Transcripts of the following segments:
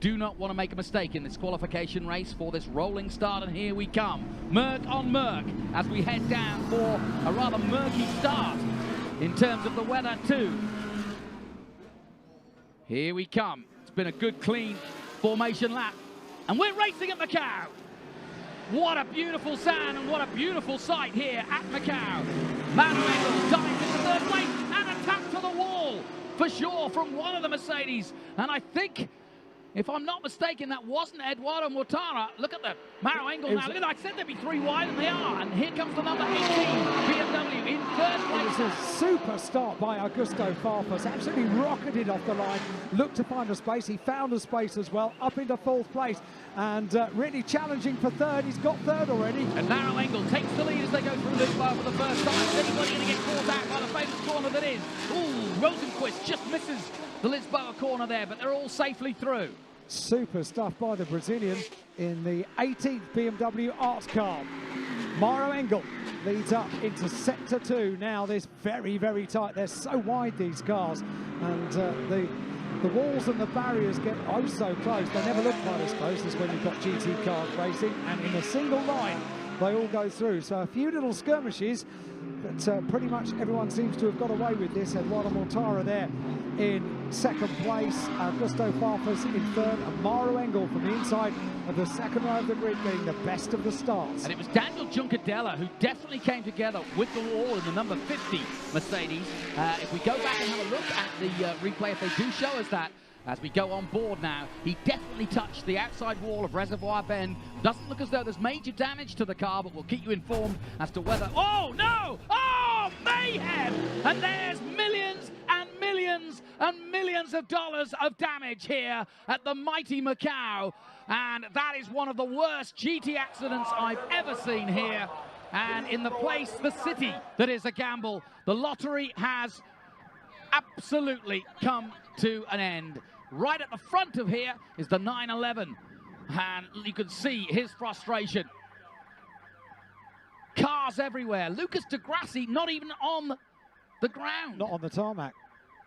do not want to make a mistake in this qualification race for this rolling start, and here we come. Merc on Merc as we head down for a rather murky start in terms of the weather too. Here we come. It's been a good, clean formation lap, and we're racing at Macau. What a beautiful sound and what a beautiful sight here at Macau. Manuel dives into third place and a tap to the wall for sure from one of the Mercedes. And I think, if I'm not mistaken, that wasn't Eduardo Mortara. Look at the Maro angle now. Look at that. I said there'd be 3 wide, and they are. And here comes the number 18 BMW in third place. It's a super start by Augusto Farfus. Absolutely rocketed off the line. Looked to find a space. He found a space as well. Up into 4th place. And really challenging for 3rd. He's got 3rd already. And Maro Engel takes the lead as they go through Lisboa for the first time. Is anybody going to get caught out by the famous corner that is? Ooh, Rosenquist just misses the Lisboa corner there, but they're all safely through. Super stuff by the Brazilian in the 18th BMW Art car. Maro Engel leads up into sector 2. Now this very, very tight. They're so wide, these cars, and the walls and the barriers get oh so close. They never look quite as close as when you've got GT cars racing, and in a single line they all go through. So a few little skirmishes, but pretty much everyone seems to have got away with this. Eduardo Mortara there in 2nd place, Augusto Farfus in 3rd, and Maro Engel from the inside of the 2nd row of the grid getting the best of the starts. And it was Daniel Juncadella who definitely came together with the wall in the number 50 Mercedes. If we go back and have a look at the replay, if they do show us that, as we go on board now, he definitely touched the outside wall of Reservoir Bend. Doesn't look as though there's major damage to the car, but we'll keep you informed as to whether... Oh, no! Oh, mayhem! And there's millions and millions and millions of dollars of damage here at the mighty Macau. And that is one of the worst GT accidents I've ever seen here. And in the place, the city that is a gamble, the lottery has absolutely come to an end. Right at the front of here is the 911, and you can see his frustration. Cars everywhere. Lucas de Grassi not even on the ground. Not on the tarmac.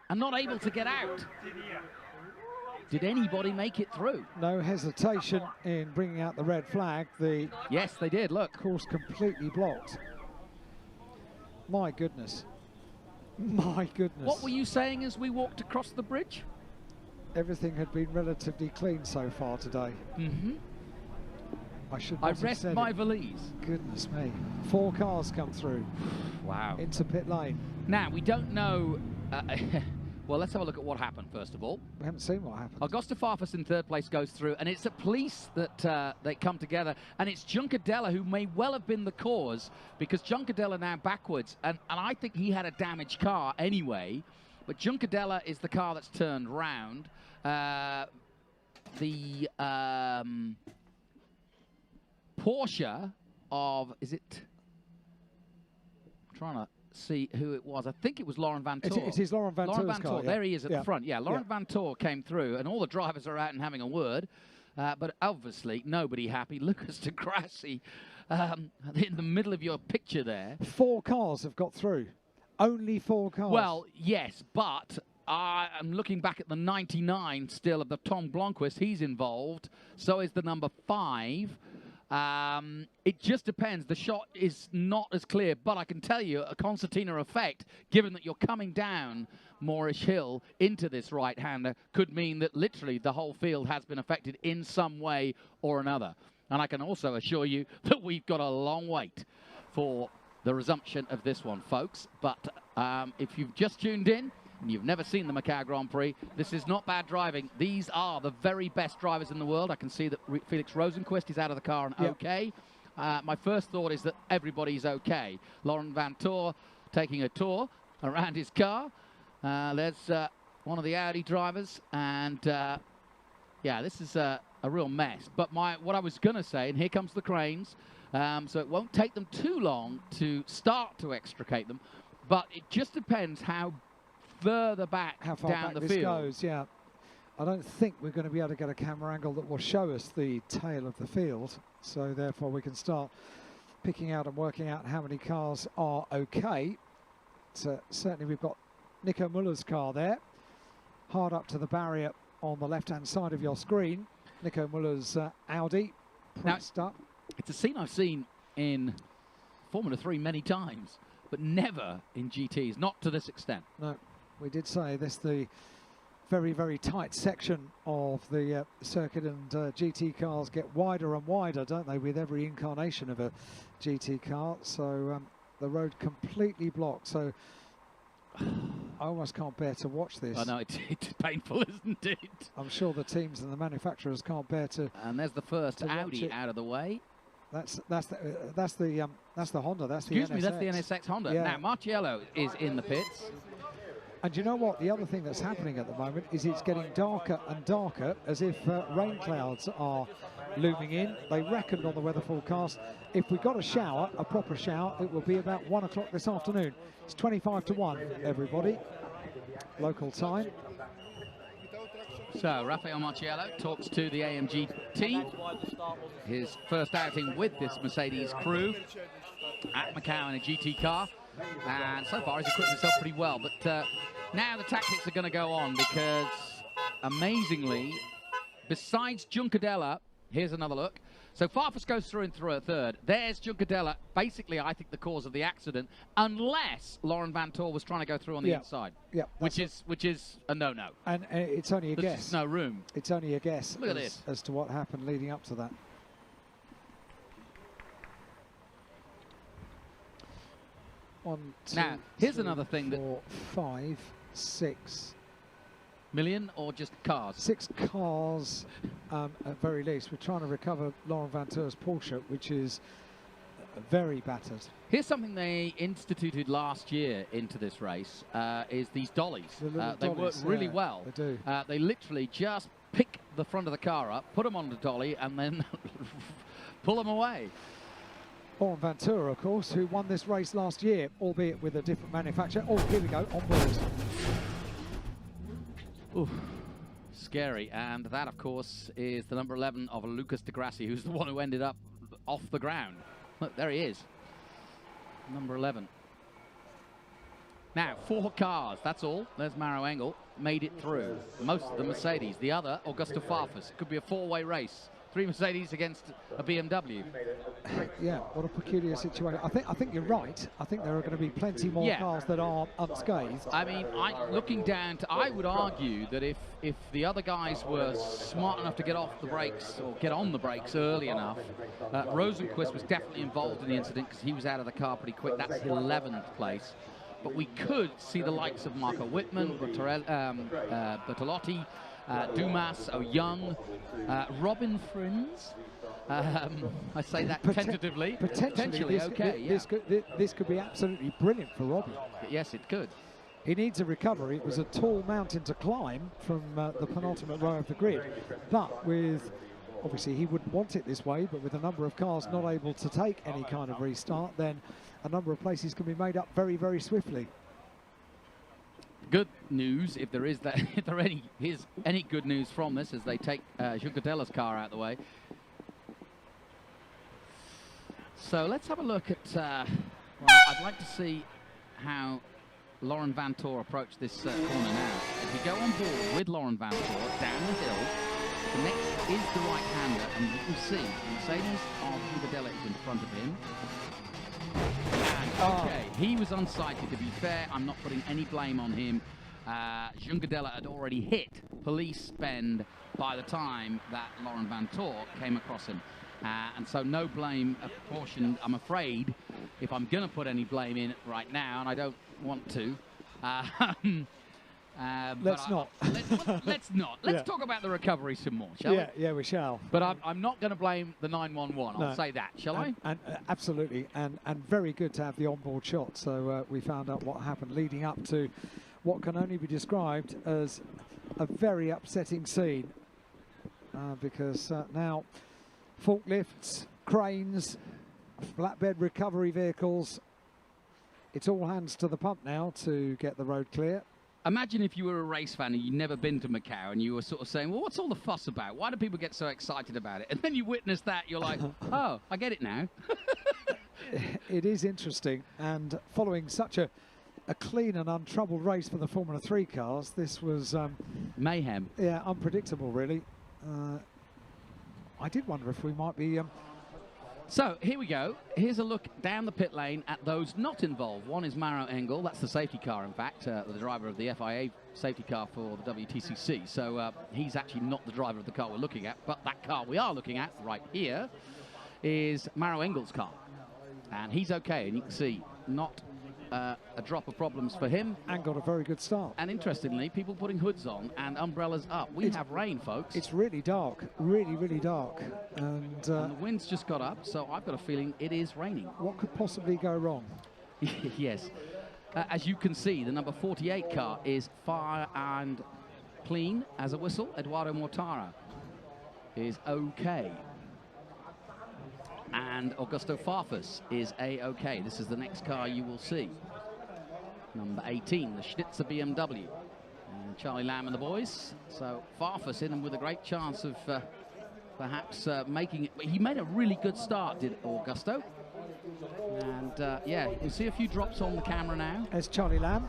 And not able to get out. Did anybody make it through? No hesitation in bringing out the red flag. Yes, they did, look. Course completely blocked. My goodness. My goodness. What were you saying as we walked across the bridge? Everything had been relatively clean so far today. Mm-hmm. I rest my valise. Goodness me. 4 cars come through. Wow. Into pit lane. Now, we don't know... well, let's have a look at what happened, first of all. We haven't seen what happened. Augusto Farfus in 3rd place goes through, and it's at police that they come together, and it's Juncadella who may well have been the cause, because Juncadella now backwards, and I think he had a damaged car anyway, but Juncadella is the car that's turned round. The Porsche of, is it, I'm trying to see who it was. I think it was Laurent Vantour. It is Laurent Vantour's car. There he is at the front. Yeah, Laurent Vantour came through, and all the drivers are out and having a word. But obviously, nobody happy. Lucas de Grassi in the middle of your picture there. 4 cars have got through. Only 4 cars. Well, yes, but I'm looking back at the 99 still of the Tom Blomqvist. He's involved. So is the number 5. It just depends. The shot is not as clear, but I can tell you a concertina effect, given that you're coming down Moorish Hill into this right-hander, could mean that literally the whole field has been affected in some way or another. And I can also assure you that we've got a long wait for the resumption of this one, folks. But if you've just tuned in and you've never seen the Macau Grand Prix, this is not bad driving. These are the very best drivers in the world. I can see that Felix Rosenquist is out of the car and okay. My first thought is that everybody's okay. Laurent Vantour taking a tour around his car. There's one of the Audi drivers, and yeah, this is a real mess. But what I was going to say, and here comes the cranes, so it won't take them too long to start to extricate them, but it just depends how further back how far down back the this field goes. Yeah, I don't think we're going to be able to get a camera angle that will show us the tail of the field, so therefore we can start picking out and working out how many cars are okay. So certainly we've got Nico Muller's car there, hard up to the barrier on the left-hand side of your screen. Nico Muller's Audi pressed up. It's a scene I've seen in Formula 3 many times, but never in GTs, not to this extent. No, we did say this the very, very tight section of the circuit, and GT cars get wider and wider, don't they, with every incarnation of a GT car. So the road completely blocked. So I almost can't bear to watch this. I know, it's painful, isn't it? I'm sure the teams and the manufacturers can't bear to. And there's the first Audi out of the way. That's the Honda. That's Excuse the me, NSX. that's the NSX Honda. Yeah. Now Marciello is in the pits. And you know what? The other thing that's happening at the moment is it's getting darker and darker, as if rain clouds are looming in. They reckoned on the weather forecast, if we got a shower, a proper shower, it will be about 1 o'clock this afternoon. It's 25 to 1, everybody. Local time. So Rafael Marciello talks to the AMG team. His first outing with this Mercedes crew at Macau in a GT car. And so far he's equipped himself pretty well. But now the tactics are going to go on, because amazingly, besides Juncadella, here's another look. So Farfus goes through a third. There's Juncadella, basically, I think, the cause of the accident, unless Laurent Vantor was trying to go through on the inside. Yeah, which is a no-no. And it's only a guess. There's no room. It's only a guess. Look at this. As to what happened leading up to that. One, two, now, here's three, another thing: 4, 5, 6 million, or just cars? 6 cars at very least. We're trying to recover Laurent Vantor's Porsche, which is very battered. Here's something they instituted last year into this race: is these dollies. They work really well. They do. They literally just pick the front of the car up, put them on the dolly, and then pull them away. Laurent Vantor, of course, who won this race last year, albeit with a different manufacturer. Oh, here we go, on board. Oof, scary. And that, of course, is the number 11 of Lucas de Grassi, who's the one who ended up off the ground. Look, there he is. Number 11. Now, 4 cars, that's all. There's Maro Engel, made it through. Most of the Mercedes. The other, Augusto Farfus. It could be a 4-way race. 3 Mercedes against a BMW. Yeah, what a peculiar situation. I think you're right. I think there are going to be plenty more cars that are unscathed. I mean, looking down to, I would argue that if the other guys were smart enough to get off the brakes or get on the brakes early enough, Rosenquist was definitely involved in the incident because he was out of the car pretty quick. That's 11th place. But we could see the likes of Marco Wittmann, Bertolotti, Dumas, Young, Robin Frins. I say that tentatively. Potentially okay. This could be absolutely brilliant for Robin. Yes, it could. He needs a recovery. It was a tall mountain to climb from the penultimate row of the grid. But with, obviously he wouldn't want it this way, but with a number of cars not able to take any kind of restart, then a number of places can be made up very, very swiftly. Good news, if there is that, if there is any good news from this, as they take Jucadella's car out of the way. So let's have a look at. Well, I'd like to see how Laurent Vantor approached this corner now. If you go on board with Laurent Vantor down the hill, the next is the right-hander, and you can see Mercedes of Jucadella is in front of him. Okay, he was unsighted, to be fair. I'm not putting any blame on him. Juncadella had already hit police bend by the time that Laurent Vantor came across him. And so no blame apportioned, I'm afraid, if I'm going to put any blame in right now, and I don't want to. Let's not. Let's not. Let's talk about the recovery some more, shall we? Yeah, we shall. But I'm not going to blame the 911. I'll say that, shall I? And absolutely, and very good to have the onboard shot. So we found out what happened leading up to what can only be described as a very upsetting scene, because now forklifts, cranes, flatbed recovery vehicles, it's all hands to the pump now to get the road clear. Imagine if you were a race fan and you'd never been to Macau and you were sort of saying, well, what's all the fuss about? Why do people get so excited about it? And then you witness that, you're like, oh, I get it now. It is interesting, and following such a a clean and untroubled race for the Formula 3 cars. This was mayhem. Yeah, unpredictable, really. I did wonder if we might be... So here we go. Here's a look down the pit lane at those not involved. One is Maro Engel. That's the safety car, in fact, the driver of the FIA safety car for the WTCC. So he's actually not the driver of the car we're looking at, but that car we are looking at right here is Maro Engel's car. And he's okay, and you can see not a drop of problems for him. And got a very good start. And interestingly, people putting hoods on and umbrellas up. We have rain, folks. It's really dark, really, really dark. And the wind's just got up, so I've got a feeling it is raining. What could possibly go wrong? Yes. As you can see, the number 48 car is fire and clean as a whistle. Eduardo Mortara is okay. And Augusto Farfus is A-OK. This is the next car you will see. Number 18, the Schnitzer BMW. And Charlie Lamb and the boys. So Farfus in and with a great chance of perhaps making it. He made a really good start, did Augusto. And yeah, you can see a few drops on the camera now. There's Charlie Lamb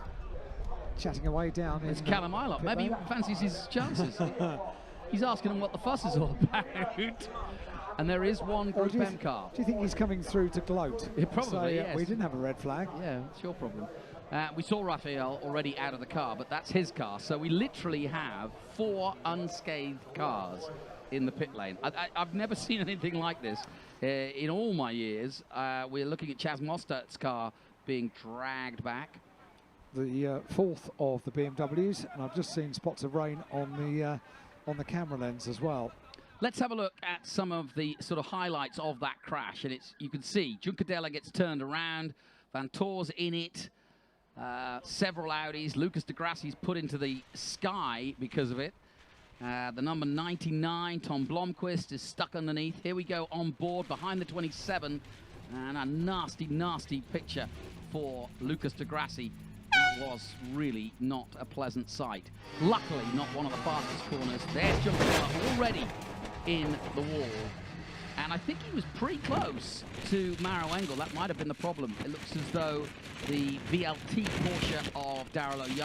chatting away down. There's Callum Ilott. Maybe he fancies his chances. He's asking him what the fuss is all about. And there is one Group M car. Do you think he's coming through to gloat? Yeah, probably, yes. We didn't have a red flag. Yeah, it's your problem. We saw Raphael already out of the car, but that's his car. So we literally have 4 unscathed cars in the pit lane. I've never seen anything like this in all my years. We're looking at Chaz Mostert's car being dragged back. The 4th of the BMWs, and I've just seen spots of rain on the camera lens as well. Let's have a look at some of the sort of highlights of that crash. And you can see Juncadella gets turned around, Vantoor's in it, several Audis. Lucas de Grassi's put into the sky because of it. The number 99, Tom Blomqvist, is stuck underneath. Here we go on board behind the 27, and a nasty, nasty picture for Lucas de Grassi. That was really not a pleasant sight. Luckily, not one of the fastest corners. There's Juncadella already in the wall. And I think he was pretty close to Maro Engel. That might have been the problem. It looks as though the VLT Porsche of Darrell O'Young